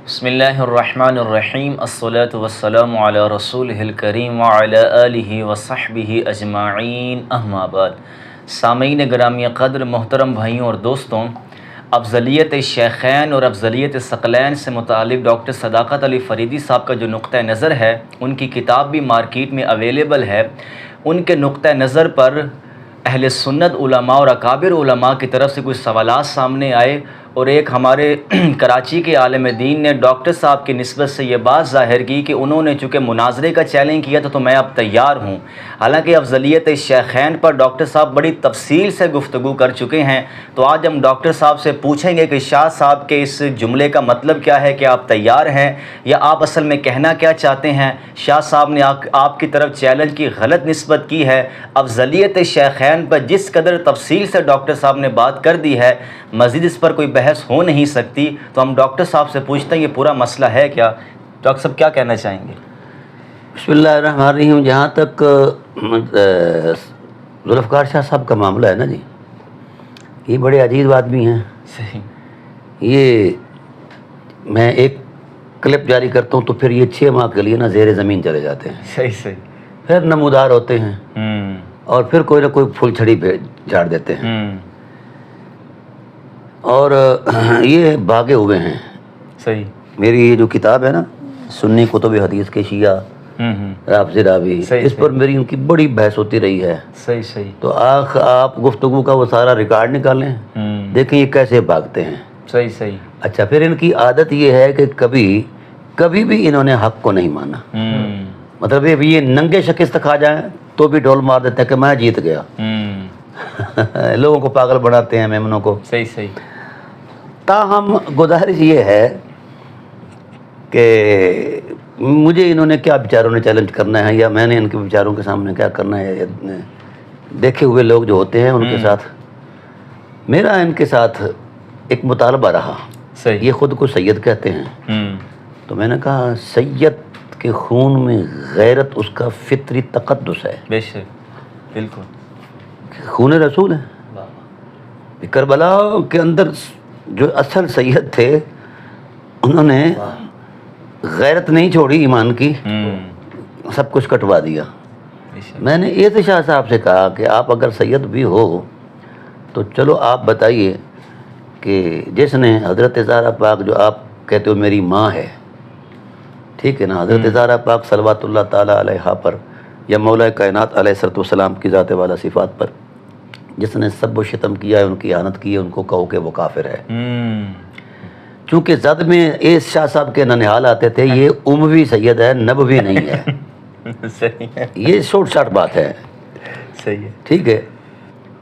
بسم اللہ الرحمن الرحیم الصلاۃ والسلام علی رسولہ الکریم وعلی آلہ وصحبہ اجمعین اما بعد۔ سامعین گرامی قدر، محترم بھائیوں اور دوستوں، افضلیت شیخین اور افضلیت ثقلین سے متعلق ڈاکٹر صداقت علی فریدی صاحب کا جو نقطہ نظر ہے، ان کی کتاب بھی مارکیٹ میں اویلیبل ہے۔ ان کے نقطہ نظر پر اہل سنت علماء اور اکابر علماء کی طرف سے کچھ سوالات سامنے آئے، اور ایک ہمارے کراچی کے عالم دین نے ڈاکٹر صاحب کی نسبت سے یہ بات ظاہر کی کہ انہوں نے چونکہ مناظرے کا چیلنج کیا تھا تو میں اب تیار ہوں۔ حالانکہ افضلیت شیخین پر ڈاکٹر صاحب بڑی تفصیل سے گفتگو کر چکے ہیں، تو آج ہم ڈاکٹر صاحب سے پوچھیں گے کہ شاہ صاحب کے اس جملے کا مطلب کیا ہے کہ آپ تیار ہیں، یا آپ اصل میں کہنا کیا چاہتے ہیں۔ شاہ صاحب نے آپ کی طرف چیلنج کی غلط نسبت کی ہے۔ افضلیت شیخین پر جس قدر تفصیل سے ڈاکٹر صاحب نے بات کر دی ہے، مزید اس پر کوئی بحث ہو نہیں سکتی۔ تو ہم ڈاکٹر صاحب سے پوچھتے ہیں یہ پورا مسئلہ ہے کیا؟ ڈاکٹر صاحب کیا کہنا چاہیں گے؟ بسم اللہ الرحمن الرحیم۔ جہاں تک ذوالفقار شاہ صاحب کا معاملہ ہے نا جی، یہ بڑے عجیب آدمی ہیں۔ صحیح۔ یہ میں ایک کلپ جاری کرتا ہوں تو پھر یہ 6 ماہ کے لیے نا زیر زمین چلے جاتے ہیں، صحیح۔ پھر نمودار ہوتے ہیں اور پھر کوئی نہ کوئی پھول چھڑی پہ جھاڑ دیتے ہیں، اور یہ بھاگے ہوئے ہیں۔ صحیح۔ میری یہ جو کتاب ہے نا، سنی کتب حدیث کے شیعہ رافضی راوی، اس پر میری ان کی بڑی بحث ہوتی رہی ہے۔ صحیح۔ تو آپ گفتگو کا وہ سارا ریکارڈ نکالیں، دیکھیں یہ کیسے بھاگتے ہیں۔ صحیح۔ اچھا، پھر ان کی عادت یہ ہے کہ کبھی بھی انہوں نے حق کو نہیں مانا۔ مطلب یہ ننگے شکست کھا جائیں تو بھی ڈول مار دیتے ہیں کہ میں جیت گیا۔ لوگوں کو پاگل بناتے ہیں، میمنوں کو۔ صحیح۔ تاہم گزارش یہ ہے کہ مجھے انہوں نے کیا بیچاروں نے چیلنج کرنا ہے، یا میں نے ان کے بیچاروں کے سامنے کیا کرنا ہے۔ دیکھے ہوئے لوگ جو ہوتے ہیں ان کے ساتھ میرا ان کے ساتھ ایک مطالبہ رہا۔ یہ خود کو سید کہتے ہیں، تو میں نے کہا سید کے خون میں غیرت اس کا فطری تقدس ہے۔ بے شک، بالکل خون رسول ہے۔ کربلا کے اندر جو اصل سید تھے انہوں نے غیرت نہیں چھوڑی ایمان کی، سب کچھ کٹوا دیا۔ میں نے یہ شاہ صاحب سے کہا کہ آپ اگر سید بھی ہو تو چلو آپ بتائیے کہ جس نے حضرت زہرا پاک، جو آپ کہتے ہو میری ماں ہے، ٹھیک ہے نا، حضرت زہرا پاک صلوات اللہ تعالیٰ علیہ پر، یا مولا کائنات علیہ الصلوۃ والسلام کی ذات والا صفات پر جس نے سب و شتم کیا ہے، ان کی اہانت کی ہے، ان کو کہو کہ وہ کافر ہے۔ چونکہ زد میں اس شاہ صاحب کے ننہال آتے تھے، یہ اموی سید ہے، نبوی نہیں ہے۔ صحیح ہے، یہ شارٹ شارٹ بات ہے۔ صحیح ہے، ٹھیک ہے،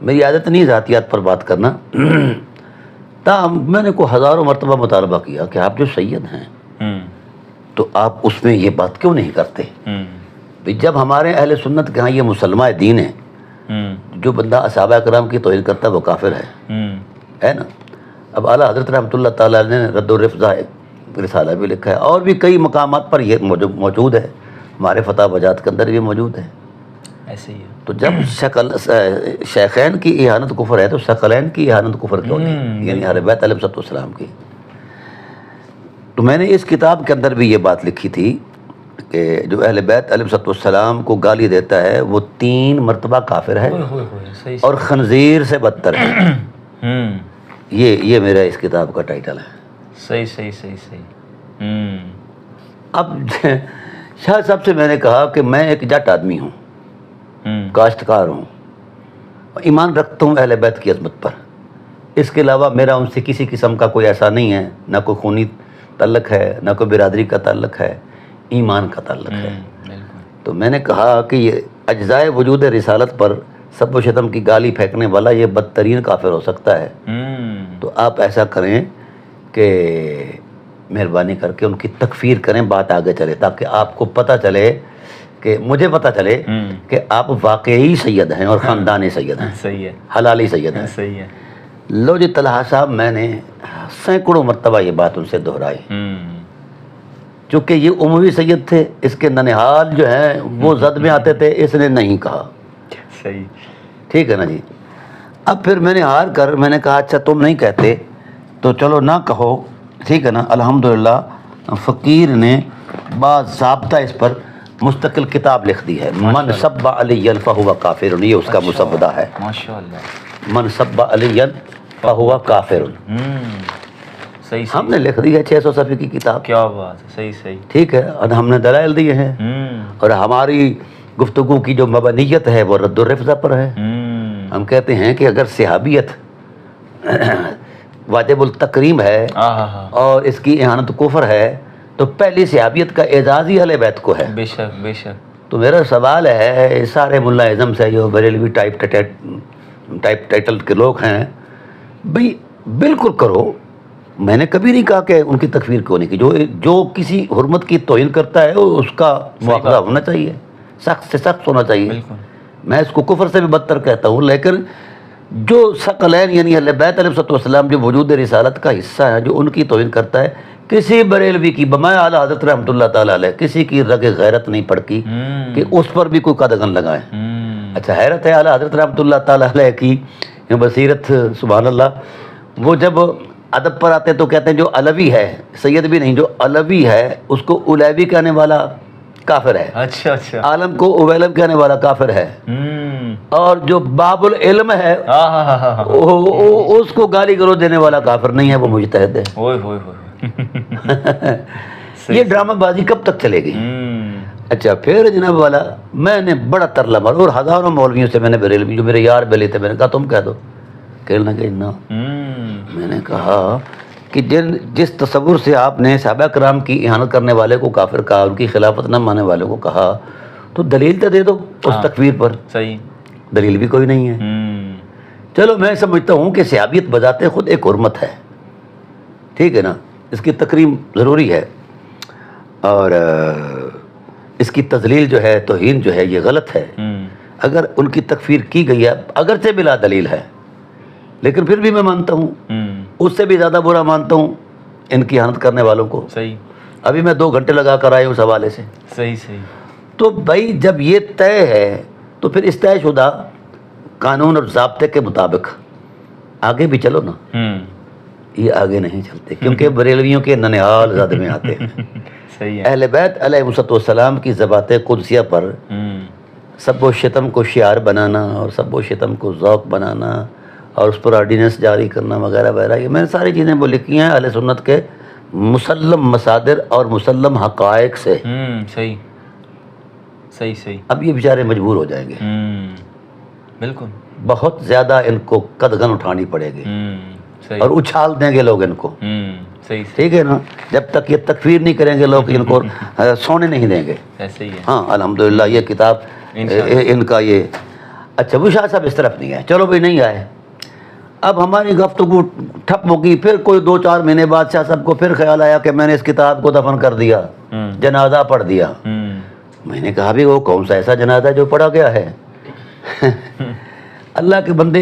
میری عادت نہیں ذاتیات پر بات کرنا۔ میں نے کو ہزاروں مرتبہ مطالبہ کیا کہ آپ جو سید ہیں تو آپ اس میں یہ بات کیوں نہیں کرتے؟ جب ہمارے اہل سنت کے ہاں یہ مسلمہ دین ہے، جو بندہ صحابہ کرام کی توہین کرتا ہے وہ کافر ہے نا۔ اب اعلیٰ حضرت رحمۃ اللہ تعالیٰ نے رد الرفضہ ایک رسالہ بھی لکھا ہے، اور بھی کئی مقامات پر یہ موجود ہے، ہمارے فتح وجات کے اندر بھی موجود ہے۔ ایسے ہی ہے۔ تو جب شیخین کی اہانت کفر ہے تو ثقلین کی اہانت کفر کیوں نہیں؟ یعنی اہل بیت علیہ السلام کی۔ تو میں نے اس کتاب کے اندر بھی یہ بات لکھی تھی کہ جو اہل بیت علیہ السلام کو گالی دیتا ہے وہ 3 مرتبہ کافر ہے اور خنزیر سے بدتر ہے۔ یہ میرا اس کتاب کا ٹائٹل ہے۔ صحیح۔ اب شاہ صاحب سے میں نے کہا کہ میں ایک جٹ آدمی ہوں، کاشتکار ہوں، ایمان رکھتا ہوں اہل بیت کی عظمت پر، اس کے علاوہ میرا ان سے کسی قسم کا کوئی ایسا نہیں ہے، نہ کوئی خونی تعلق ہے، نہ کوئی برادری کا تعلق ہے، ایمان کا تعلق ہے۔ تو میں نے کہا کہ یہ اجزائے وجود رسالت پر سب و شتم کی گالی پھینکنے والا یہ بدترین کافر ہو سکتا ہے۔ تو آپ ایسا کریں کہ مہربانی کر کے ان کی تکفیر کریں، بات آگے چلے، تاکہ آپ کو پتہ چلے، کہ مجھے پتہ چلے کہ آپ واقعی سید ہیں اور خاندانی سید ہیں، صحیح ہے، حلالی سید ہیں۔ صحیح ہے۔ لو جی طلحہ صاحب، میں نے سینکڑوں مرتبہ یہ بات ان سے دہرائی، چونکہ یہ اموی سید تھے، اس کے ننہال جو ہیں وہ زد میں آتے تھے، اس نے نہیں کہا۔ صحیح، ٹھیک ہے نا جی۔ اب پھر میں نے ہار کر میں نے کہا اچھا تم نہیں کہتے تو چلو نہ کہو، ٹھیک ہے نا، الحمدللہ فقیر نے باضابطہ اس پر مستقل کتاب لکھ دی ہے، من سب علی فہو کافر، یہ اس کا مسودہ ہے، ماشاءاللہ، من سب علی فہو کافر۔ صحیح ہم نے لکھ دی ہے 600 صفحے کی کتاب، کیا بات ہے، صحیح صحیح، ٹھیک ہے، اور ہم نے دلائل دیے ہیں، اور ہماری گفتگو کی جو مبنیت ہے وہ رد الرفضہ پر ہے۔ ہم کہتے ہیں کہ اگر صحابیت واجب التکریم ہے اور اس کی اہانت کفر ہے تو پہلی صحابیت کا اعزاز ہی اہل بیت کو ہے۔ بے شک بے شک۔ تو میرا سوال ہے سارے ملا اعظم سے جو بریلوی ٹائپ ٹائٹل کے لوگ ہیں، بھئی بالکل کرو، میں نے کبھی نہیں کہا کہ ان کی تکفیر کیوں نہیں کی، جو کسی حرمت کی توہین کرتا ہے اس کا مواخذہ ہونا چاہیے، سخت سے سخت ہونا چاہیے۔ میں اس کو کفر سے بھی بدتر کہتا ہوں، لیکن جو ثقلین یعنی اہل بیت علیہ السلام جو وجود رسالت کا حصہ ہے، جو ان کی توہین کرتا ہے، کسی بریلوی کی بمائے اعلیٰ حضرت رحمۃ اللہ تعالیٰ علیہ کسی کی رگ غیرت نہیں پڑکی کہ اس پر بھی کوئی قدغن لگائے۔ اچھا حیرت ہے اعلیٰ حضرت رحمۃ اللہ تعالیٰ علیہ کی بصیرت، سبحان اللہ، وہ جب ادب پر آتے تو کہتے ہیں جو علوی ہے، سید بھی نہیں، جو علوی ہے اس کو علیوی کہنے والا کافر ہے، اچھا اچھا، عالم کو اویلم کہنے والا کافر ہے، اور جو باب العلم ہے اس کو گالی گلوچ دینے والا کافر نہیں ہے، وہ مجتہد ہے۔ یہ ڈرامہ بازی کب تک چلے گی؟ اچھا پھر جناب والا میں نے بڑا ترلا مارا، اور ہزاروں مولویوں سے میں نے بریلوی جو میرے یار بیلی تھے، میں نے کہا تم کہہ دو، کہنا کہ نا، میں نے کہا کہ جس تصور سے آپ نے صحابہ کرام کی اہانت کرنے والے کو کافر کہا، ان کی خلافت نہ ماننے والے کو کہا، تو دلیل تو دے دو اس تکفیر پر۔ صحیح، دلیل بھی کوئی نہیں ہے۔ چلو میں سمجھتا ہوں کہ صحابیت بذات خود ایک حرمت ہے، ٹھیک ہے نا، اس کی تکریم ضروری ہے، اور اس کی تذلیل جو ہے، توہین جو ہے، یہ غلط ہے۔ اگر ان کی تکفیر کی گئی ہے اگرچہ بلا دلیل ہے، لیکن پھر بھی میں مانتا ہوں، اس سے بھی زیادہ برا مانتا ہوں ان کی اہانت کرنے والوں کو۔ صحیح، ابھی میں 2 گھنٹے لگا کر آیا اس حوالے سے۔ صحیح صحیح۔ تو بھائی جب یہ طے ہے تو پھر اس طے شدہ قانون اور ضابطے کے مطابق آگے بھی چلو نا۔ یہ آگے نہیں چلتے کیونکہ بریلویوں کے ننہال زد میں آتے ہیں۔ صحیح ہے۔ اہل بیت علیہ السلام کی ذوات قدسیہ پر سب و شتم کو شعار بنانا اور سب و شتم کو ذوق بنانا اور اس پر آرڈیننس جاری کرنا وغیرہ وغیرہ، یہ میں نے ساری چیزیں وہ لکھی ہیں اہل سنت کے مسلم مصادر اور مسلم حقائق سے۔ صحیح صحیح صحیح۔ اب یہ بیچارے مجبور ہو جائیں گے، بالکل، بہت زیادہ ان کو قدغن اٹھانی پڑے گی صحیح، اور اچھال دیں گے لوگ ان کو، صحیح، ٹھیک ہے نا، جب تک یہ تکفیر نہیں کریں گے لوگ ان کو سونے نہیں دیں گے۔ ایسے ہی ہے۔ ہاں الحمدللہ یہ کتاب ان کا یہ اچھا وہ شاہ صاحب اس طرف نہیں آئے، چلو بھائی نہیں آئے، اب ہماری گفتگو ٹھپ ہوگی، پھر کوئی 2-4 مہینے بعد شاہ صاحب کو پھر خیال آیا کہ میں نے اس کتاب کو دفن کر دیا، جنازہ پڑھ دیا۔ میں نے کہا بھی وہ کون سا ایسا جنازہ جو پڑھا گیا ہے؟ اللہ کے بندے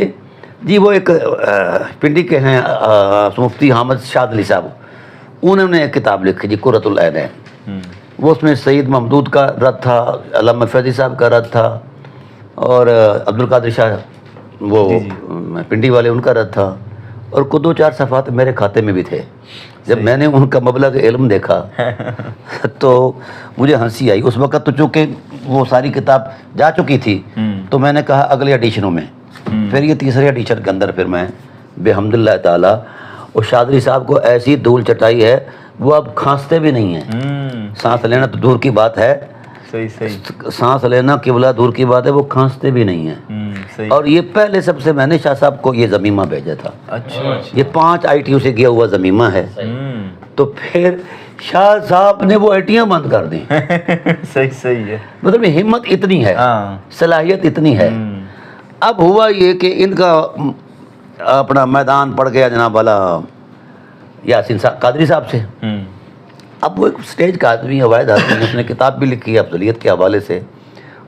جی، وہ ایک پنڈی کے ہیں مفتی حامد شاذلی صاحب، انہوں نے ایک کتاب لکھی جی قرۃ العین، وہ اس میں سید محمود کا رد تھا، علامہ فیضی صاحب کا رد تھا، اور عبد القادر شاہ وہ پنڈی والے ان کا رد تھا، اور کو 2-4 صفحات میرے کھاتے میں بھی تھے۔ جب میں نے ان کا مبلغ علم دیکھا تو مجھے ہنسی آئی۔ اس وقت تو چونکہ وہ ساری کتاب جا چکی تھی تو میں نے کہا اگلے ایڈیشنوں میں، پھر یہ تیسرے ایڈیشن کے اندر پھر میں بحمد اللہ تعالیٰ، اور شاذلی صاحب کو ایسی دھول چٹائی ہے وہ اب کھانستے بھی نہیں ہیں، سانس لینا تو دور کی بات ہے، صحیح صحیح، سانس لینا قبلہ دور کی بات ہے، وہ کھانستے بھی نہیں ہیں۔ اور یہ پہلے سب سے میں نے شاہ صاحب کو یہ ضمیمہ بھیجا تھا، یہ 5 ITU سے گیا ہوا ضمیمہ ہے، تو پھر شاہ صاحب نے وہ ITU بند کر دیں۔ صحیح صحیح ہے، مطلب ہمت اتنی ہے، صلاحیت اتنی ہے۔ اب ہوا یہ کہ ان کا اپنا میدان پڑ گیا جناب والا یاسین قادری صاحب سے۔ اب وہ ایک سٹیج کا آدمی ہے، واحد آدمی ہے، اس نے کتاب بھی لکھی ہے افضلیت کے حوالے سے،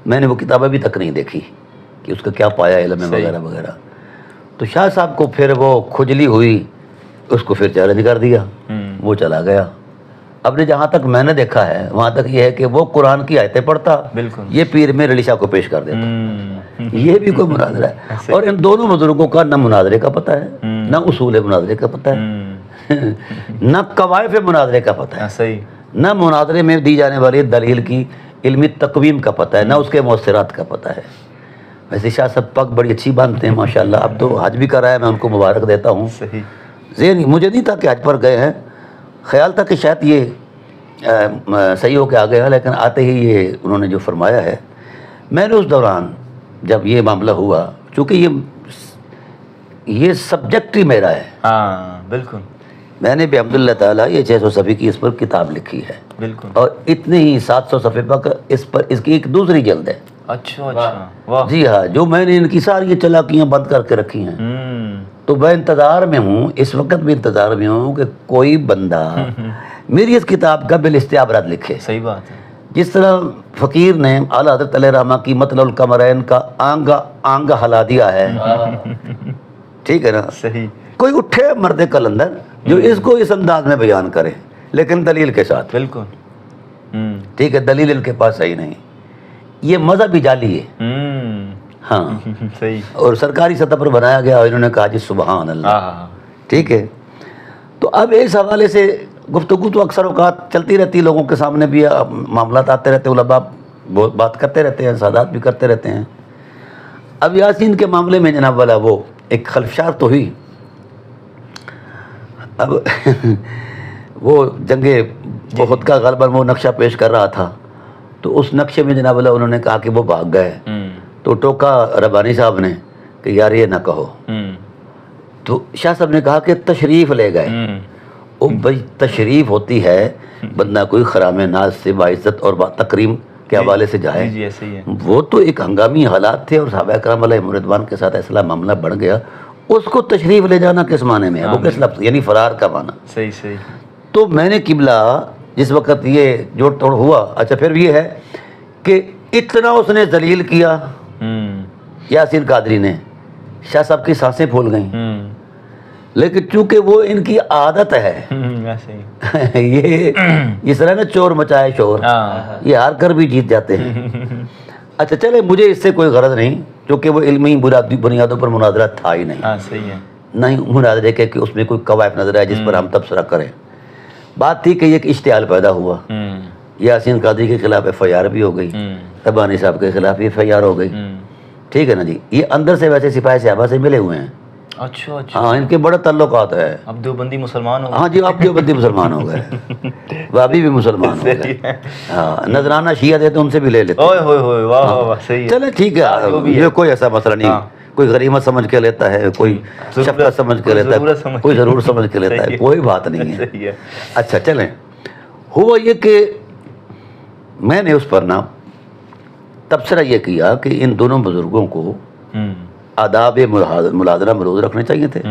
میں نے وہ کتاب ابھی تک نہیں دیکھی کہ اس کا کیا پایا علم ہے وغیرہ وغیرہ۔ تو شاہ صاحب کو پھر وہ کھجلی ہوئی، اس کو پھر چیلنج کر دیا، وہ چلا گیا۔ اب نے جہاں تک میں نے دیکھا ہے وہاں تک یہ ہے کہ وہ قرآن کی آیتیں پڑھتا، یہ پیر میں علی شاہ کو پیش کر دیتا، یہ بھی کوئی مناظرہ ہے؟ اور ان دونوں بزرگوں کا نہ مناظرے کا پتہ ہے نہ اصول مناظرے کا پتہ ہے۔ نہ قوائف مناظرے کا پتہ ہے، صحیح، نہ مناظرے میں دی جانے والی دلیل کی علمی تقویم کا پتہ ہے، نہ اس کے مؤثرات کا پتہ ہے۔ ویسے شاہ صاحب پگ بڑی اچھی باندھتے ہیں ماشاءاللہ، اب تو حج بھی کرایا، میں ان کو مبارک دیتا ہوں۔ صحیح، ذہن مجھے نہیں تھا کہ حج پر گئے ہیں، خیال تھا کہ شاید یہ صحیح ہو کے آ گیا، لیکن آتے ہی یہ انہوں نے جو فرمایا ہے، میں نے اس دوران جب یہ معاملہ ہوا، چونکہ یہ سبجیکٹ ہی میرا ہے، ہاں بالکل میں نے بحمد اللہ تعالیٰ یہ 600 صفحے کی اس پر کتاب لکھی ہے، بالکل، اور اتنے ہی 700 صفحے پر اس کی ایک دوسری جلد ہے۔ اچھا اچھا، واہ، جی ہاں، جو میں نے ان کی ساری چالاکیاں بند کر کے رکھی ہیں، تو میں انتظار میں ہوں، اس وقت بھی انتظار میں ہوں کہ کوئی بندہ میری اس کتاب کا بالاستعارت لکھے۔ صحیح بات ہے، جس طرح فقیر نے اعلیٰ حضرت علیہ رحمہ کی مطلع القمرین کا آنگ ہلا دیا ہے، ٹھیک ہے نا، صحیح، کوئی اٹھے مرد قلندر جو اس کو اس انداز میں بیان کرے، لیکن دلیل کے ساتھ، بالکل، ٹھیک ہے، دلیل ان کے پاس صحیح نہیں، یہ مذہبی جعلی ہے، ہاں، صحیح، اور سرکاری سطح پر بنایا گیا، اور انہوں نے کہا جی سبحان اللہ، ٹھیک ہے۔ تو اب اس حوالے سے گفتگو تو اکثر اوقات چلتی رہتی، لوگوں کے سامنے بھی معاملات آتے رہتے، علماء بات کرتے رہتے ہیں، سادات بھی کرتے رہتے ہیں۔ اب یاسین کے معاملے میں جناب والا وہ ایک خلفشار تو ہوئی، اب وہ جنگ احد کا غالباً وہ نقشہ پیش کر رہا تھا، تو اس نقشے میں جناب والا انہوں نے کہا کہ وہ بھاگ گئے، تو ٹوکا ربانی صاحب نے کہ یار یہ نہ کہو، تو شاہ صاحب نے کہا کہ تشریف لے گئے۔ او بھائی، تشریف ہوتی ہے بندہ کوئی خرام ناز سے باعزت اور تکریم کے حوالے سے جائے، جی ایسے ہی ہے، وہ تو ایک ہنگامی حالات تھے، اور صحابہ کرام علیہم رضوان کے ساتھ ایسا معاملہ بڑھ گیا، اس کو تشریف لے جانا کس معنی میں ہے، وہ کس لفظ، یعنی فرار کا معنی۔ صحیح صحیح، تو میں نے قبلہ جس وقت یہ جوڑ توڑ ہوا، اچھا پھر یہ ہے کہ اتنا اس نے ذلیل کیا یاسین قادری نے، شاہ صاحب کی سانسیں پھول گئیں، لیکن چونکہ وہ ان کی عادت ہے، یہ اس طرح نا چور مچائے شور، یہ ہار کر بھی جیت جاتے ہیں۔ اچھا چلے، مجھے اس سے کوئی غرض نہیں، کیونکہ وہ علمی بنیادوں پر مناظرہ تھا ہی نہیں، صحیح ہے، نہیں مناظرے کے کہ اس میں کوئی قواعد نظر آئے جس پر ہم تبصرہ کریں۔ بات تھی کہ ایک اشتعال پیدا ہوا، یاسین قادری کے خلاف ایف آئی آر بھی ہو گئی، ربانی صاحب کے خلاف ایف آئی آر ہو گئی، ٹھیک ہے نا جی۔ یہ اندر سے ویسے سپاہی صحابہ سے ملے ہوئے ہیں، اچھا اچھا، ہاں، ان کے بڑے تعلقات ہے، اب دیوبندی مسلمان ہو ہاں جی، آپ دیوبندی مسلمان ہو گئے، وابی بھی مسلمان ہو گئے، ہاں، نذرانہ شیعہ دیتے ان سے بھی لے لیتے، اوئے ہوئے ہوئے، واہ واہ واہ، صحیح ہے، چلے ٹھیک ہے، یہ کوئی ایسا مسئلہ نہیں، کوئی غریمت سمجھ کے لیتا ہے، کوئی شفقت سمجھ کے لیتا ہے، کوئی ضرورت سمجھ کے لیتا ہے، کوئی بات نہیں ہے۔ اچھا چلیں، ہوا یہ کہ میں نے اس پر نا تبصرہ یہ کیا کہ ان دونوں بزرگوں کو آداب ملازمہ ملوز رکھنے چاہیے تھے۔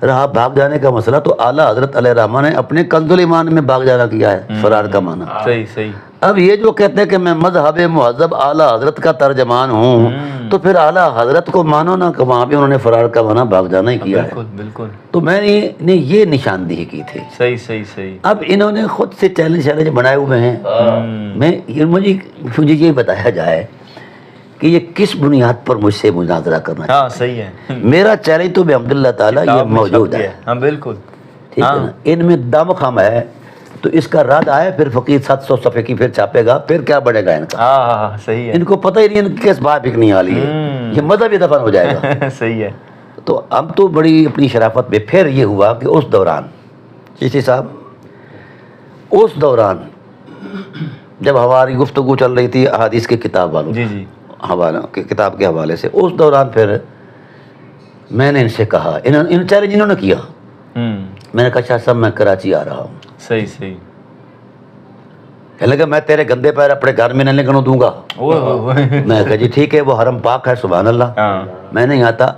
رہا بھاگ جانے کا مسئلہ، تو اعلیٰ حضرت علیہ رحمہ نے اپنے کنز الایمان میں بھاگ جانا کیا ہے، فرار کا معنی۔ صحیح صحیح، اب یہ جو کہتے ہیں کہ میں مذہب مہذب اعلیٰ حضرت کا ترجمان ہوں، تو پھر اعلیٰ حضرت کو مانو نا، کہ وہاں پہ انہوں نے فرار کا معنی بھاگ جانا ہی کیا ہے۔ بالکل بالکل، تو میں نے یہ نشاندہی کی تھی۔ صحیح صحیح صحیح، اب انہوں نے خود سے چیلنج بنائے ہوئے ہیں، مجھے یہ بتایا جائے کہ یہ کس بنیاد پر مجھ سے مناظرہ کرنا ہاں صحیح ہے، میرا چیلنج تو بحمد اللہ تعالیٰ یہ موجود ہے، ہاں بالکل، ٹھیک ہے نا، ان میں دم خم ہے، تو اس کا رد آئے، پھر فقیر 700 صفحے کی پھر چھاپے گا، پھر کیا بڑھے گا ان کا، ہاں صحیح ہے، ان کو پتہ ہی نہیں ان کس بات بکنی والی ہے، یہ مذہبی دفن ہو جائے گا۔ صحیح ہے، تو اب تو بڑی اپنی شرافت میں پھر یہ ہوا کہ اس دوران چشتی صاحب، اس دوران جب ہماری گفتگو چل رہی تھی احادیث کی کتاب والوں، جی جی، کتاب کے حوالے سے، اس دوران پھر میں نے ان سے کہا، ان چیلنج انہوں نے کیا، میں نے کہا شاہ صاحب میں کراچی آ رہا ہوں، صحیح صحیح، کہنے لگا میں تیرے گندے پیر اپنے گھر میں نہیں لگنے دوں گا، میں کہا جی ٹھیک ہے، وہ حرم پاک ہے، سبحان اللہ، میں نہیں آتا،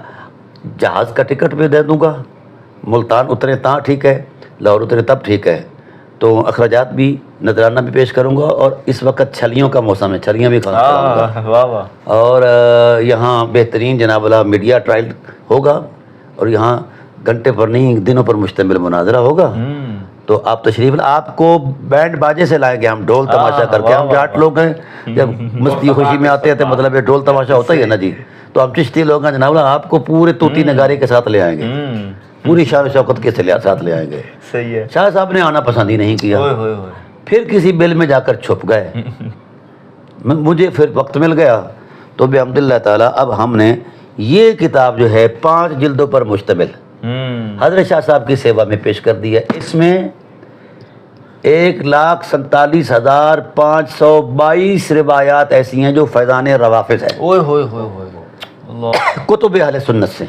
جہاز کا ٹکٹ بھی دے دوں گا، ملتان اترے تاں ٹھیک ہے، لاہور اترے تب ٹھیک ہے، تو اخراجات بھی نذرانہ بھی پیش کروں گا، اور اس وقت چھلیوں کا موسم ہے، چھلیاں بھی کھانا کھلاؤں گا، اور یہاں بہترین جناب اللہ میڈیا ٹرائل ہوگا، اور یہاں گھنٹے پر نہیں دنوں پر مشتمل مناظرہ ہوگا، تو آپ تشریف آپ کو بینڈ باجے سے لائیں گے، ہم ڈھول تماشا کر کے، ہم جاٹ لوگ ہیں، جب مستی خوشی میں آتے ہیں تو مطلب یہ ڈھول تماشا ہوتا ہی ہے نا جی، تو ہم چشتی لوگ ہیں جناب اللہ، آپ کو پورے طوطی نگاری کے ساتھ لے آئیں گے، پوری شان و شوکت کے ساتھ لے آئے گئے. صحیح ہے. شاہ صاحب نے آنا پسند ہی نہیں کیا, اوئے ہوئے ہوئے. پھر کسی بل میں جا کر چھپ گئے. مجھے پھر وقت مل گیا تو بحمد اللہ تعالیٰ اب ہم نے یہ کتاب جو ہے 5 جلدوں پر مشتمل حضرت شاہ صاحب کی سیوا میں پیش کر دی ہے. اس میں 1,47,522 روایات ایسی ہیں جو فیضان روافظ ہے. اوئے ہوئے ہوئے ہوئے. اللہ. کتب اہل سنت سے.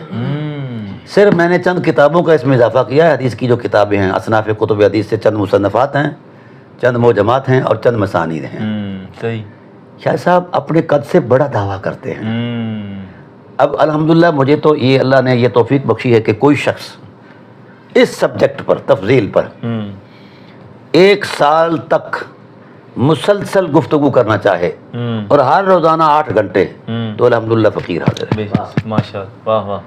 صرف میں نے چند کتابوں کا اس میں اضافہ کیا ہے. حدیث کی جو کتابیں ہیں اصناف کتب حدیث سے چند مصنفات ہیں, چند موجمات ہیں اور چند مسانید ہیں. صحیح. شاہ صاحب اپنے قد سے بڑا دعویٰ کرتے ہیں. اب الحمدللہ مجھے تو یہ اللہ نے یہ توفیق بخشی ہے کہ کوئی شخص اس سبجیکٹ پر تفضیل پر 1 سال تک مسلسل گفتگو کرنا چاہے اور ہر روزانہ 8 گھنٹے تو الحمدللہ فقیر حاضر ہے. ماشاء اللہ. واہ واہ.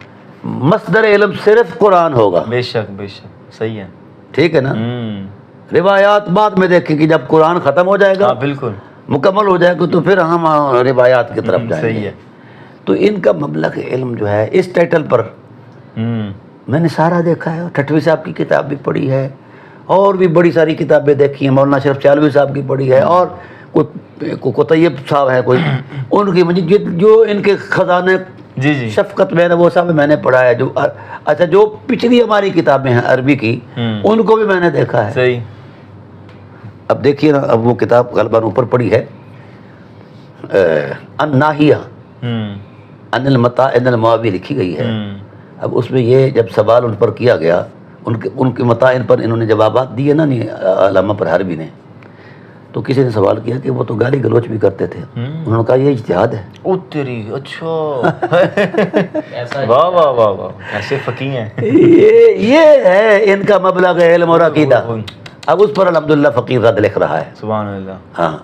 مصدر علم صرف قرآن ہوگا. بے شک بے شک. صحیح ہے. ٹھیک ہے نا. روایات بعد میں دیکھیں کہ جب قرآن ختم ہو جائے گا, بالکل مکمل ہو جائے گا, تو پھر ہم روایات کی طرف جائیں صحیح گے. ہے. تو ان کا مبلغ علم جو ہے اس ٹائٹل پر میں نے سارا دیکھا ہے. ٹھٹوی صاحب کی کتاب بھی پڑھی ہے اور بھی بڑی ساری کتابیں دیکھی ہیں. مولانا شرف چالوی صاحب کی پڑھی ہے اور کو طیب صاحب ہے کوئی, ان کی مجھے جو ان کے خزانے جی جی شفقت میں نے وہ صاحب میں نے پڑھا ہے. جو اچھا جو پچھلی ہماری کتابیں ہیں عربی کی ان کو بھی میں نے دیکھا ہے. صحیح. اب دیکھیے نا, اب وہ کتاب غالباً اوپر پڑھی ہے الناہیہ ان المطائن المعاوی لکھی گئی ہے. اب اس میں یہ جب سوال ان پر کیا گیا, ان کے مطائن پر انہوں نے جوابات دیے نا علامہ پر حربی نے, تو کسی نے سوال کیا کہ وہ تو گالی گلوچ بھی کرتے تھے. انہوں نے کہا یہ اجتہاد ہے. او تیری. اچھا. واہ واہ واہ واہ. ایسے فقیہ ہیں. یہ ہے ان کا مبلغ علم اور عقیدہ. اب اس پر الحمدللہ فقیر رد لکھ رہا ہے. سبحان اللہ. ہاں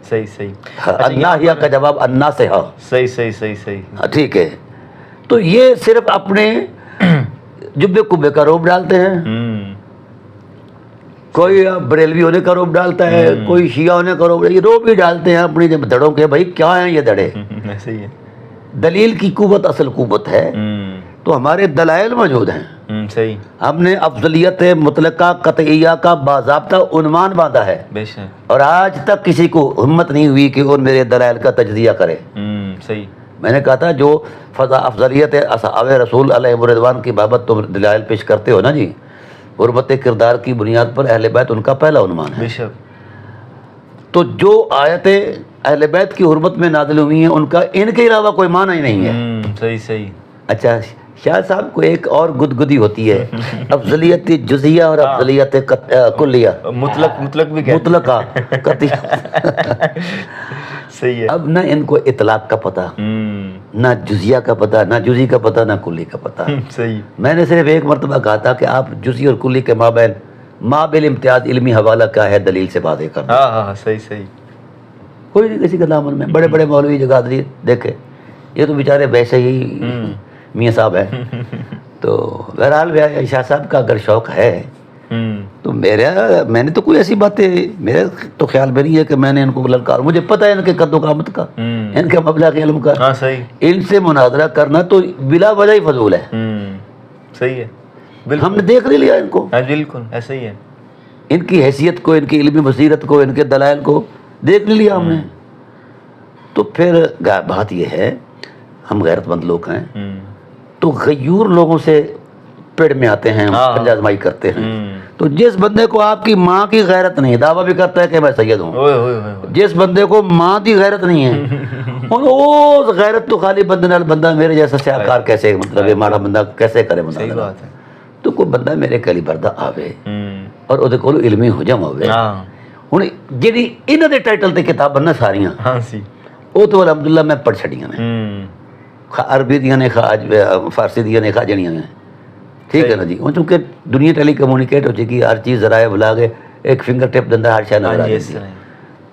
صحیح صحیح. الناہیہ کا جواب انا سے ہاں. صحیح صحیح صحیح صحیح. ٹھیک ہے. تو یہ صرف اپنے جبے کبے کا روب ڈالتے ہیں. کوئی بریلوی ہونے کا روب ڈالتا ہے, کوئی شیعہ ہونے کا روب, یہ روب ہی ڈالتے ہیں اپنی جب دڑوں کے. بھائی کیا ہیں یہ دڑے؟ صحیح ہے. دلیل کی قوت اصل قوت ہے. تو ہمارے دلائل موجود ہیں. صحیح. ہم نے افضلیت مطلقہ قطعیہ کا باضابطہ عنوان باندھا ہے, بے شک. اور آج تک کسی کو ہمت نہیں ہوئی کہ وہ میرے دلائل کا تجزیہ کرے. صحیح. میں نے کہا تھا جو فضا افضلیت اصحاب رسول علیہ رضوان کی بابت تم دلائل پیش کرتے ہو نا جی, حرمت کردار کی بنیاد پر اہل بیت ان کا پہلا عنوان ہے. بے شک. تو جو آیتیں اہل بیت کی حرمت میں نازل ہوئی ہیں ان کا ان کے علاوہ کوئی معنی ہی نہیں ہے. صحیح صحیح. اچھا شاہ صاحب کو ایک اور گدگدی ہوتی ہے, افضلیت جزیہ اور افضلیت کلیہ. مطلق بھی کہتے ہیں. مطلقہ قطعیہ. صحیح ہے. اب نہ ان کو اطلاق کا پتہ, نہ جزیہ کا پتہ, نہ جزی کا پتہ, نہ کلی کا پتہ. صحیح. میں نے صرف ایک مرتبہ کہا تھا کہ آپ جزی اور کلی کے مابین امتیاز علمی حوالہ کیا ہے دلیل سے واضح کر دیں. ہاں صحیح صحیح. کوئی نہیں کسی کا دامن میں. بڑے بڑے مولوی جگادری دیکھے, یہ تو بیچارے ویسے ہی میاں صاحب ہیں. تو بہرحال شاہ صاحب کا اگر شوق ہے تو میں نے تو کوئی ایسی باتیں, میرے تو خیال میں نہیں ہے کہ میں نے ان کو للکار. مجھے پتہ ہے ان کے قد و قامت کا, ان کے مبلغ علم کا. ہاں صحیح. ان سے مناظرہ کرنا تو بلا وجہ ہی فضول ہے. صحیح ہے. ہم نے دیکھ لیا ان کو. ہاں بالکل ایسا ہی ہے. ان کی حیثیت کو, ان کی علمی بصیرت کو, ان کے دلائل کو دیکھ لیا ہم نے. تو پھر بات یہ ہے ہم غیرت مند لوگ ہیں تو غیور لوگوں سے پیڑ میں آتے ہیں, پنجہ آزمائی کرتے ہیں. تو جس بندے کو آپ کی ماں کی غیرت نہیں, دعویٰ بھی کرتا ہے کہ میں سید ہوں. جس بندے کو ماں کی غیرت نہیں ہے وہ غیرت تو خالی بندے نال بندہ میرے جیسا سیاکار کیسے, مطلب یہ ماڑا بندہ کیسے کرے بندہ. صحیح بات ہے. تو کوئی بندہ میرے کلی بردہ آوے اور وہ کو علمی حجم ہوئے. ہوں جی انہوں نے ٹائٹل تے کتاب بننا ساریاں وہ تو الحمدللہ میں پڑھ چھڑیاں نے, عربی دیاں نے, فارسی دیاں نے, خاجڑیاں نے. ٹھیک ہے نا جی. چونکہ دنیا ٹیلی کمیونیکیٹ ہو چکی, ہر چیز ذرائع بلا کے ایک فنگر ٹپ دندہ ہر شاید نظر آ جاتی ہے.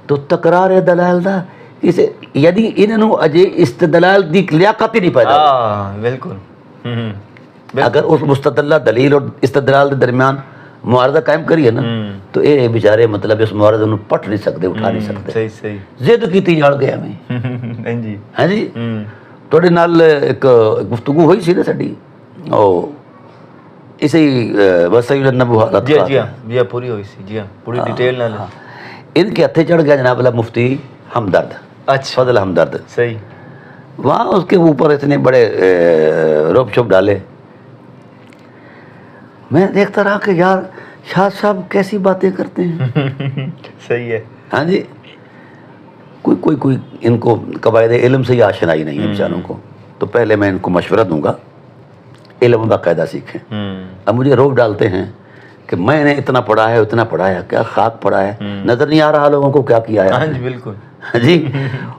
تو تکرار ہے دلائل دا اسے یعنی انہوں اجے استدلال دی لیاقت ہی نہیں پیدا. بالکل. اگر اس مستدلہ دلیل اور استدلال دے درمیان معارضہ قائم کریے نا تو اے بیچارے مطلب اس معارضہ نو پٹ نہیں سکتے, اٹھا نہیں سکتے. صحیح صحیح. زد کیتی جاڑ گیا میں. جی ہاں جی. تھوڑے نال ایک گفتگو ہوئی سی نا ساڈی, اسے وسیع النبوۃ جی جی ہاں جی ہاں پوری ہوئی سی جی ہاں پوری ڈیٹیل نہ لیں. ان کے ہتھے چڑھ گیا جناب اللہ مفتی ہمدرد اچھا فضل ہمدرد. صحیح. وہاں اس کے اوپر اتنے بڑے روپ چھوپ ڈالے. میں دیکھتا رہا کہ یار شاہ صاحب کیسی باتیں کرتے ہیں. صحیح ہے. ہاں جی کوئی ان کو قواعد علم سے ہی آشنائی نہیں ہے انسانوں کو. تو پہلے میں ان کو مشورہ دوں گا علم باقاعدہ سیکھیں. اب مجھے روپ ڈالتے ہیں کہ میں نے اتنا پڑھا ہے اتنا پڑھا ہے. کیا خاک پڑھا ہے, نظر نہیں آ رہا لوگوں کو کیا کیا ہے. ہاں جی بالکل. جی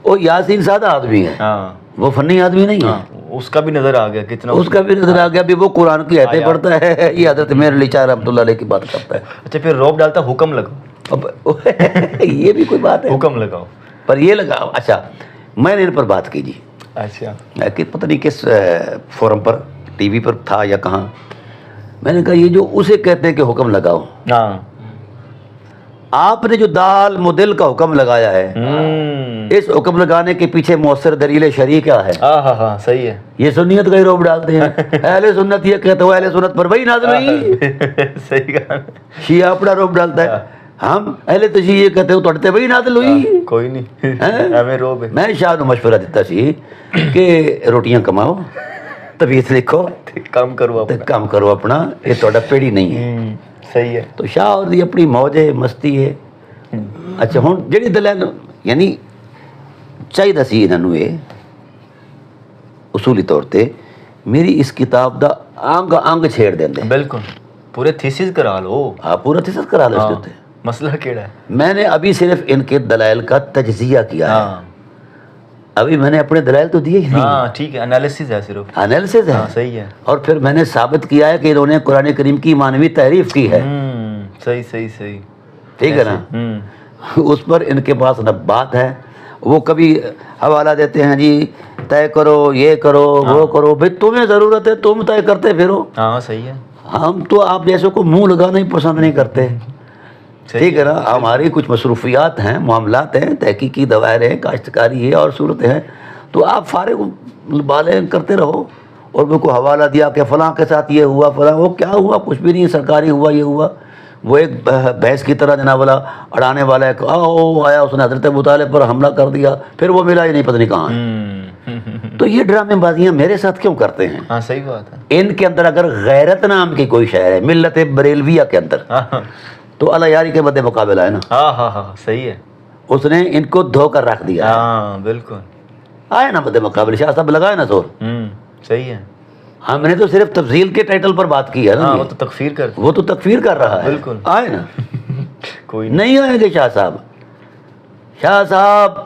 وہ یاسین سادہ آدمی ہے, وہ فنی آدمی نہیں ہے. اس کا بھی نظر آ گیا کتنا, اس کا بھی نظر آ گیا. بھی وہ قرآن کی آیتیں پڑھتا ہے, یہ حضرت میر علی شاہ رحمۃ اللہ علیہ کی بات کرتا ہے. اچھا پھر روپ ڈالتا حکم لگاؤ. اب یہ بھی کوئی بات ہے, حکم لگاؤ. پر یہ لگا. اچھا میں نے ان پر بات کی جی. اچھا کہ پتہ نہیں کس فورم پر, ٹی وی پر تھا یا کہاں. میں نے کہا یہ جو اسے کہتے ہیں کہ حکم لگاؤ, ہاں آپ نے جو دال مدل کا حکم لگایا ہے, اس حکم لگانے کے پیچھے مؤثر دلیل شرعی کیا ہے؟ ہاں ہاں صحیح ہے. یہ سنیت کا ہی روپ ڈالتے ہیں. اہل سنت یہ کہتے ہو اہل سنت پر وہی نازل ہوئی. صحیح کہا. شیعہ اپنا روپ ڈالتا ہے, ہم اہل تشیع یہ کہتے ہو تڑتے وہی نازل ہوئی. کوئی نہیں ہمیں روپ ہے. میں شاہ نو مشورہ دیتا سی کہ روٹیاں کماؤ, طبیعت لکھو, کام کرو کام کرو اپنا, یہ تھوڑا پیڑی نہیں ہے. صحیح ہے. تو شاہ اور دی اپنی موج ہے, مستی ہے. اچھا ہوں جڑی دلیل یعنی چاہیے سی انہوں یہ اصولی طور تے میری اس کتاب دا انگ انگ چھیڑ دیں. بالکل پورے تھیسس کرا لو. آپ پورا تھیسس کرا لو اس کے اوپر. مسئلہ کیڑا ہے؟ میں نے ابھی صرف ان کے دلائل کا تجزیہ کیا ہے. ابھی میں نے اپنے دلائل تو دیے ہی نہیں. ہاں ٹھیک ہے, انالیسس ہے صرف. انالیسس ہے. صحیح ہے. اور پھر میں نے ثابت کیا ہے کہ انہوں نے قرآن کریم کی معنوی تعریف کی ہے. صحیح صحیح صحیح. ٹھیک ہے نا. اس پر ان کے پاس نہ بات ہے. وہ کبھی حوالہ دیتے ہیں جی طے کرو, یہ کرو, وہ کرو. بھائی تمہیں ضرورت ہے تم طے کرتے پھرو. ہاں صحیح ہے. ہم تو آپ جیسے کو منہ لگانا ہی پسند نہیں کرتے. ٹھیک ہے نا. ہماری کچھ مصروفیات ہیں, معاملات ہیں, تحقیقی دوائر ہیں, کاشتکاری ہے اور صورتیں ہیں. تو آپ فارغ بالیں کرتے رہو. اور میرے کو حوالہ دیا کہ فلاں کے ساتھ یہ ہوا, فلاں وہ کیا ہوا, کچھ بھی نہیں, سرکاری ہوا, یہ ہوا. وہ ایک بھینس کی طرح جناب والا اڑانے والا ہے, آیا اس نے حضرت ابو طالب پر حملہ کر دیا, پھر وہ ملا ہی نہیں, پتہ نہیں کہاں ہے. تو یہ ڈرامے بازیاں میرے ساتھ کیوں کرتے ہیں؟ ہاں صحیح بات ہے. ان کے اندر اگر غیرت نام کی کوئی شہر ہے ملت بریلویہ کے اندر, تو اللہ یاری کے مد مقابلہ ہے نا. ہاں ہاں ہاں صحیح ہے. اس نے ان کو دھو کر رکھ دیا. ہاں بالکل آئے نا مد مقابلے, شاہ صاحب لگائے نا زور. صحیح ہے. ہم نے تو صرف تفضیل کے ٹائٹل پر بات کی ہے نا. وہ تو تکفیر کر, وہ تو تکفیر کر رہا ہے. بالکل. آئے نا. کوئی نہیں آئیں گے شاہ صاحب. شاہ صاحب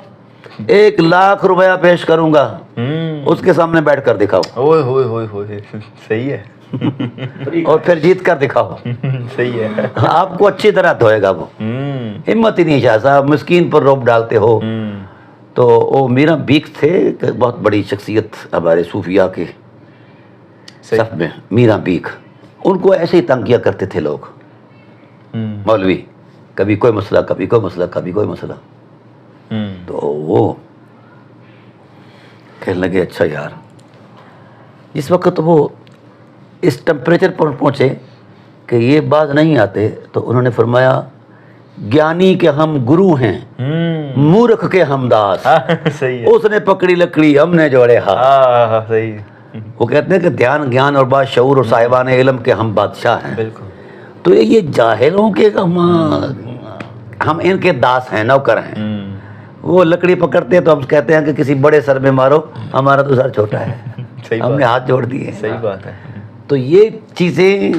1,00,000 روپیہ پیش کروں گا, اس کے سامنے بیٹھ کر دکھاؤ. ہوئے ہوئے ہوئے ہوئے. صحیح ہے. اور پھر جیت کر دکھاؤ. صحیح ہے. آپ کو اچھی طرح دھوئے گا وہ. ہمت ہی نہیں شاہ صاحب, مسکین پر روپ ڈالتے ہو. تو وہ میرا بیک تھے, بہت بڑی شخصیت ہمارے صوفیہ کے صف میں, میرا بیک. ان کو ایسے ہی تنگ کیا کرتے تھے لوگ, مولوی. کبھی کوئی مسئلہ, کبھی کوئی مسئلہ, کبھی کوئی مسئلہ. تو وہ کہنے لگے اچھا یار, اس وقت وہ اس ٹمپریچر پر پہنچے کہ یہ باز نہیں آتے, تو انہوں نے فرمایا گیانی کے ہم گرو ہیں, مورخ کے ہم داس. صحیح ہے. اس نے پکڑی لکڑی, ہم نے جوڑے ہاتھ. صحیح. وہ کہتے ہیں کہ دھیان گیان اور باشعور اور صاحبان علم کے ہم بادشاہ ہیں. بالکل. تو یہ جاہلوں کے ہم ان کے داس ہیں, نوکر ہیں. وہ لکڑی پکڑتے ہیں تو ہم کہتے ہیں کہ کسی بڑے سر میں مارو, ہمارا تو سر چھوٹا ہے, ہم نے ہاتھ جوڑ دیے. صحیح بات ہے. تو یہ چیزیں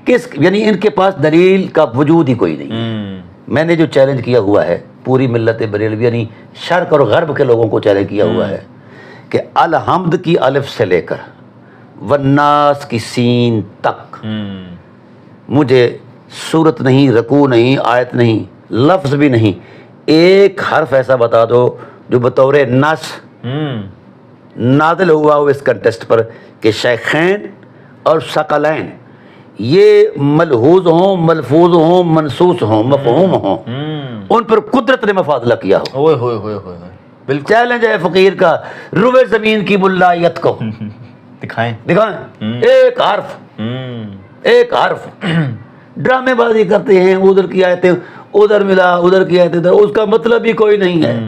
کس, یعنی ان کے پاس دلیل کا وجود ہی کوئی نہیں. میں نے جو چیلنج کیا ہوا ہے پوری ملت بریلوی, یعنی شرق اور غرب کے لوگوں کو چیلنج کیا ہوا ہے کہ الحمد کی الف سے لے کر والناس کی سین تک مجھے صورت نہیں, رکوع نہیں, آیت نہیں, لفظ بھی نہیں, ایک حرف ایسا بتا دو جو بطور نص نازل ہوا ہو اس کنٹیسٹ پر کہ شیخین اور ثقلین یہ ملحوظ ہوں, ملفوظ ہوں, منصوص ہوں, مفہوم ہوں, ان پر قدرت نے مفاضلہ کیا ہو. اوئے ہوئے ہوئے ہوئے. بالکل. چیلنج ہے فقیر کا, روئے زمین کی ملائیت کو دکھائیں ایک حرف, ایک حرف ڈرامے بازی کرتے ہیں، ادھر کی آیتیں ادھر ملا، ادھر کی آیتیں ادھر، اس کا مطلب ہی کوئی نہیں ہے،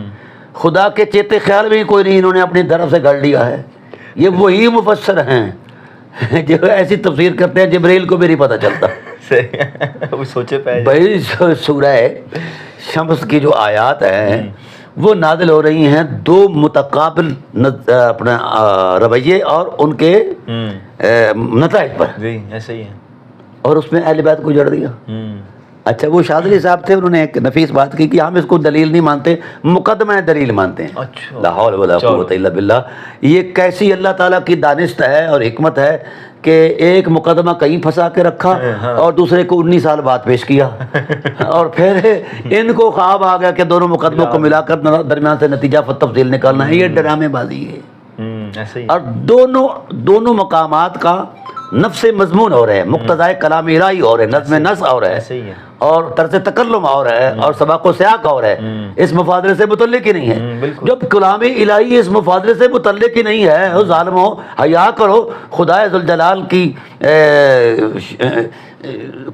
خدا کے چیتے خیال میں کوئی نہیں، انہوں نے اپنی طرف سے گھڑ لیا ہے۔ یہ وہی مفسر ہیں جو ایسی تفسیر کرتے ہیں جبریل کو بھی نہیں پتہ چلتا۔ وہ سوچے پہ بھائی سورہ شمس کی جو آیات ہیں وہ نازل ہو رہی ہیں دو متقابل اپنا رویے اور ان کے نتائج پر، جی ایسے ہی ہے۔ اور اس میں اہل بیت کو جڑ دیا۔ اچھا وہ شاذلی صاحب تھے، انہوں نے ایک نفیس بات کی کہ ہم اس کو دلیل نہیں مانتے، مقدمہ دلیل مانتے ہیں۔ اچھا لا حول ولا قوت الا باللہ۔ یہ کیسی اللہ تعالیٰ کی دانست ہے اور حکمت ہے کہ ایک مقدمہ کہیں پھنسا کے رکھا اور دوسرے کو 19 سال بعد پیش کیا، اور پھر ان کو خواب آ گیا کہ دونوں مقدموں کو ملا کر درمیان سے نتیجہ تفصیل نکالنا ہے۔ یہ ڈرامے بازی ہے، ایسے ہی۔ اور دونوں مقامات کا نفس مضمون اور ہے، مقتضائے کلام الہی اور ہے، نظم نص اور ہے، ایسے ہی ہے، اور طرز تکلم اور ہے، اور سباق و سیاق اور ہے، اس مفادلے سے متعلق ہی نہیں ہے۔ جب کلام الہی اس مفادلے سے متعلق ہی نہیں ہے، او ظالمو حیا کرو، خدا ذوالجلال کی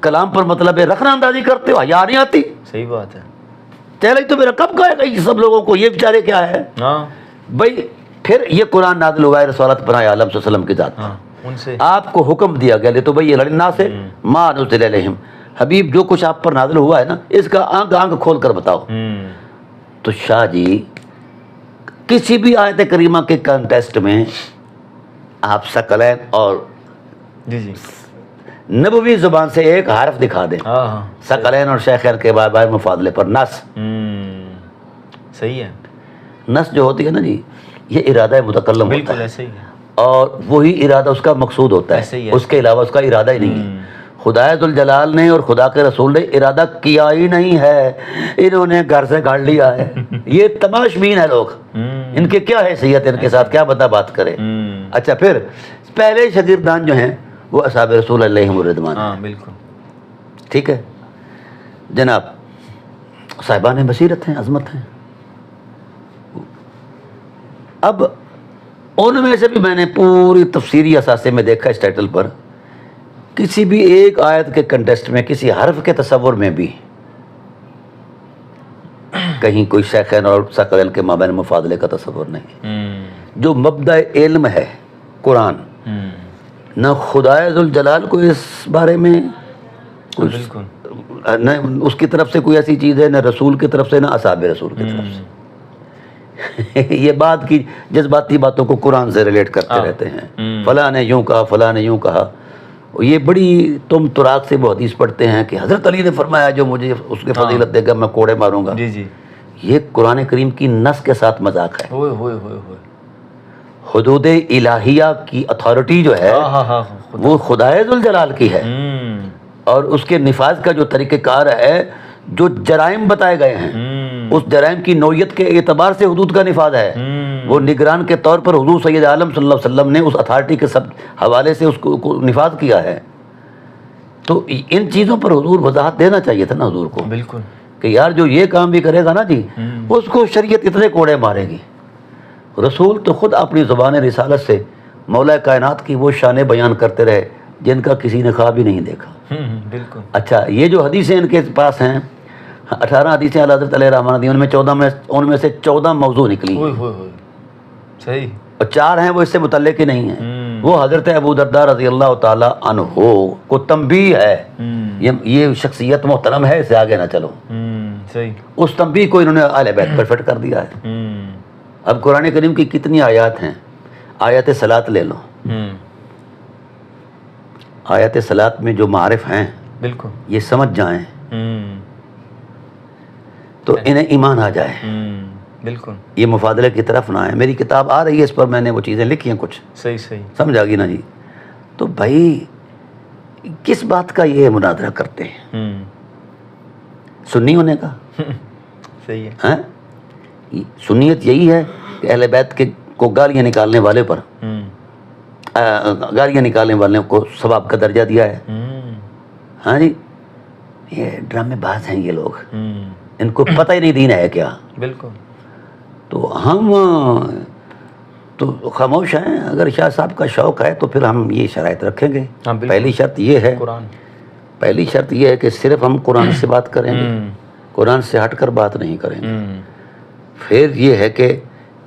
کلام پر مطلب رخنہ اندازی کرتے ہو، حیا نہیں آتی؟ صحیح بات ہے۔ چلے تو میرا کب کہے گا یہ سب لوگوں کو، یہ بیچارے کیا ہے بھائی؟ پھر یہ قرآن نازل ہوا ہے رسالت پناہ عالم صلی اللہ علیہ وسلم کی ذات پر، ان سے آپ کو حکم دیا گیا تو بھئی لڑنا سے ما نزل علیہم، حبیب جو کچھ آپ پر نازل ہوا ہے نا اس کا آنکھ آنکھ کھول کر بتاؤ۔ تو شاہ جی کسی بھی آیت کریمہ کے کنٹیسٹ میں آپ ثقلین اور جی جی نبوی زبان سے ایک حرف دکھا دیں، ثقلین اور شیخین کے بارے مفاضلے پر نص، صحیح ہے، نص جو ہوتی ہے نا جی یہ ارادہ متکلم ہوتا بالکل ہے، ایسے ہی ہے، اور وہی ارادہ اس کا مقصود ہوتا ایسے ہی ہے، ہے، اس کے علاوہ اس کا ارادہ ہی نہیں ہے۔ خدا ذوالجلال نے اور خدا کے رسول نے ارادہ کیا ہی نہیں ہے، انہوں نے گھر سے گاڑ لیا ہے۔ یہ تماشبین ہے لوگ، ان کے کیا حیثیت ہے، ان کے ساتھ کیا بتا بات کرے۔ اچھا پھر پہلے شاگردان جو ہیں وہ اصحاب رسول علیہم الرضوان، بالکل ٹھیک ہے جناب، صاحبان بصیرت ہیں، عظمت ہیں۔ اب ان میں سے بھی میں نے پوری تفسیری اثاثے میں دیکھا اس ٹائٹل پر، کسی بھی ایک آیت کے کنٹیسٹ میں کسی حرف کے تصور میں بھی کہیں کوئی شیخین اور ثقلین کے مابین مفاضلے کا تصور نہیں۔ جو مبدأ علم ہے قرآن، نہ خدا ذوالجلال کو اس بارے میں بالکل نہ اس کی طرف سے کوئی ایسی چیز ہے، نہ رسول کی طرف سے، نہ اصحاب رسول کی طرف سے۔ یہ بات کی جذباتی باتوں کو قرآن سے ریلیٹ کرتے رہتے ہیں، فلاں نے یوں کہا، فلاں نے یوں کہا۔ یہ بڑی تم تراک سے وہ حدیث پڑھتے ہیں کہ حضرت علی نے فرمایا جو مجھے اس کی فضیلت دے گا میں کوڑے ماروں گا۔ جی جی، یہ قرآن کریم کی نص کے ساتھ مذاق ہے۔ ہوئے ہوئے ہوئے ہوئے، حدود الہیہ کی اتھارٹی جو ہے وہ خدا ذوالجلال کی ہے، اور اس کے نفاذ کا جو طریقہ کار ہے، جو جرائم بتائے گئے ہیں اس جرائم کی نوعیت کے اعتبار سے حدود کا نفاذ ہے۔ وہ نگران کے طور پر حضور سید عالم صلی اللہ علیہ وسلم نے اس اتھارٹی کے سب حوالے سے اس کو نفاذ کیا ہے۔ تو ان چیزوں پر حضور وضاحت دینا چاہیے تھا نا حضور کو، بالکل کہ یار جو یہ کام بھی کرے گا نا جی اس کو شریعت اتنے کوڑے مارے گی۔ رسول تو خود اپنی زبان رسالت سے مولا کائنات کی وہ شانیں بیان کرتے رہے جن کا کسی نے خواب ہی نہیں دیکھا۔ بالکل۔ اچھا یہ جو حدیثیں ان کے پاس ہیں 18 حدیثیں اعلیٰ حضرت علیہ رحمٰن دی، ان میں سے 14 موضوع نکلی ہیں، صحیح، اور 4 ہیں وہ اس سے متعلق ہی نہیں ہیں۔ وہ حضرت ابو درداء رضی اللہ تعالیٰ عنہ کو تنبیہ ہے، یہ شخصیت محترم ہے، اس سے آگے نہ چلو، صحیح، اس تنبیہ کو انہوں نے اہل بیت پر فٹ کر دیا ہے۔ اب قرآن کریم کی کتنی آیات ہیں، آیت صلاۃ لے لو، آیت صلاۃ میں جو معارف ہیں بالکل یہ سمجھ جائیں تو انہیں ایمان آ جائے، بالکل، یہ مفاضلے کی طرف نہ آئے۔ میری کتاب آ رہی ہے، اس پر میں نے وہ چیزیں لکھی ہیں کچھ، صحیح صحیح، سمجھ آ گئی نا جی؟ تو بھائی کس بات کا یہ مناظرہ کرتے ہیں؟ سنی ہونے کا؟ صحیح ہے، سنیت یہی ہے کہ اہل بیت کے کو گالیاں نکالنے والے پر گالیاں نکالنے والے کو ثواب کا درجہ دیا ہے۔ ہاں جی، یہ ڈرامے باز ہیں یہ لوگ، ان کو پتہ ہی نہیں دین ہے کیا۔ بالکل، تو ہم تو خاموش ہیں. اگر شاہ صاحب کا شوق ہے تو پھر ہم یہ شرائط رکھیں گے. ہاں بالکل. پہلی شرط یہ ہے، پہلی شرط یہ ہے کہ صرف ہم قرآن سے بات کریں گے، قرآن سے ہٹ کر بات نہیں کریں گے. پھر یہ ہے کہ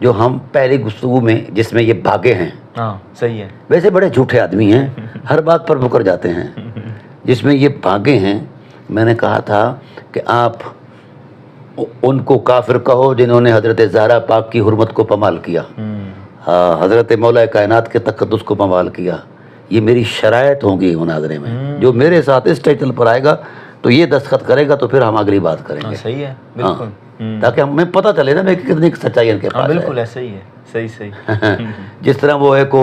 جو ہم پہلی گفتگو میں جس میں یہ بھاگے ہیں، ہاں صحیح ہے، ویسے بڑے جھوٹے آدمی ہیں، ہر بات پر مکر جاتے ہیں، جس میں یہ بھاگے ہیں. میں نے کہا تھا کہ آپ ان کو کافر کہو جنہوں نے حضرت زہرا پاک کی حرمت کو پامال کیا، حضرت مولا کائنات کے تقدس کو پامال کیا. یہ میری شرائط ہوں گی مناظرے میں. جو میرے ساتھ اس ٹائٹل پر آئے گا تو یہ دستخط کرے گا تو پھر ہم اگلی بات کریں گے. صحیح ہے بالکل، تاکہ ہمیں پتہ چلے نا کہ کتنی سچائی ان کے پاس ہے. بالکل ایسا ہی ہے، صحیح. جس طرح وہ ایک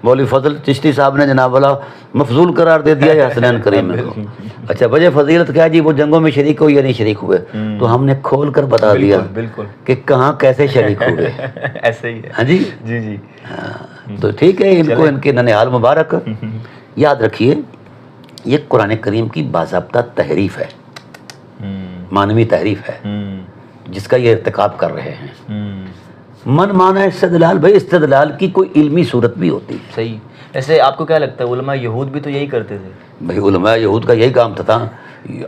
مولوی فضل چشتی صاحب نے جناب والا مفضول قرار دے دیا ہے حسنین کریم کو. اچھا وجہ فضیلت کیا جی؟ وہ جنگوں میں شریک ہوئے یا نہیں شریک ہوئے؟ تو ہم نے کھول کر بتا دیا بالکل کہ کہاں کیسے شریک ہوئے. ایسا ہی ہے. ہاں جی جی جی. تو ٹھیک ہے، ان کو ان کے ننھیال مبارک. یاد رکھیے یہ قرآن کریم کی باضابطہ تحریف ہے، معنوی تحریف ہے جس کا یہ ارتکاب کر رہے ہیں. من مانا استدلال، بھائی استدلال کی کوئی علمی صورت بھی ہوتی ہے. صحیح. ایسے آپ کو کیا لگتا ہے علماء یہود بھی تو یہی کرتے تھے؟ بھائی علماء یہود کا یہی کام تھا،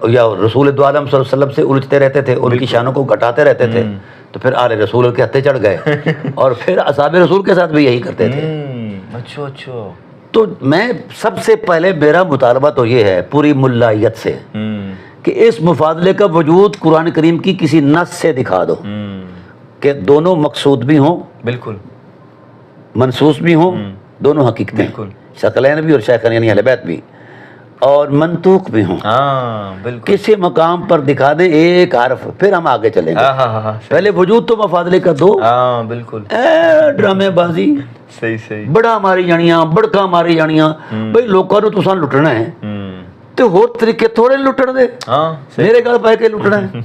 یا رسول دو عالم صلی اللہ علیہ وسلم سے الجھتے رہتے تھے، ان کی شانوں کو گھٹاتے رہتے تھے، تو پھر آل رسول کے ہتھے چڑھ گئے. اور پھر اصحاب رسول کے ساتھ بھی یہی کرتے تھے. اچھا. تو میں سب سے پہلے میرا مطالبہ تو یہ ہے پوری ملائیت سے کہ اس مفاضلے کا وجود قرآن کریم کی کسی نص سے دکھا دو کہ دونوں مقصود بھی ہوں، بالکل منصوص بھی ہوں، دونوں حقیقتیں، بالکل. ثقلین بھی اور شیخین یعنی اہل بیت بھی، اور منطوق بھی ہوں. ہاں بالکل. کسی مقام پر دکھا دیں ایک حرف، پھر ہم آگے چلیں گے. ہاں پہلے وجود تو مفاضلے کا دو. ہاں بالکل. ڈرامے بازی، صحیح. بڑا ماری جانیاں، بڑکا ماری جانیاں. بھائی لوگوں نے تساں لٹنا ہے تو ہور طریقے تھوڑے لٹن دے. میرے گل پہ کے لٹنا ہے.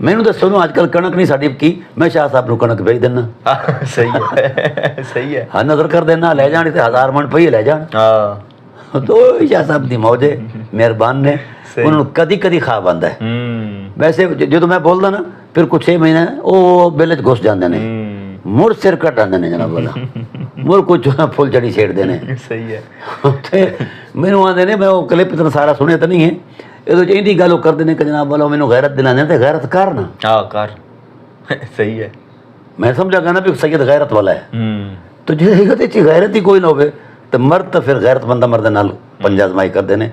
مینوں دسو نا اج کل کنک نہیں ساڈی کی، میں شاہ صاحب نو کنک بھیج دینا. صحیح ہے. ہاں نظر کر دینا، لے جان تے 1000 من پئی لے جان. تو شاہ صاحب دی موج ہے، مہربان نے. انہوں نے کدی کدی خواب آندا ہے. ویسے جدوں میں بولدا نا پھر کچھ 6 مہینے او بل وچ گھس جاندے نے، مڑ سر کٹ آندے نے جناب والا، مڑ کچھ پھل چڑی چھیڑ دے نے. صحیح ہے. تے مینوں آندے نے، میں وہ کلپ اتنا سارا سنیا تو نہیں ہے، یہ تو ایندی گل کر دے کہ جناب والا مینوں غیرت دلانے تے غیرت کر نا. کر. صحیح ہے. میں سمجھا گا نا بھی سید غیرت والا ہے. تو جے غیرت ہی کوئی نہ ہوے تو مرد تو پھر غیرت بندہ مرد نال پنجہ ازمائی کر دینے.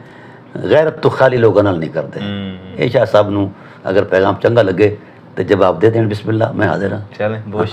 غیرت تو خالی لوگوں نال نہیں کرتے. اے شاہ صاحب نو اگر پیغام چنگا لگے تو جواب دے دین. بسم اللہ، میں حاضر ہاں. چلیں بہت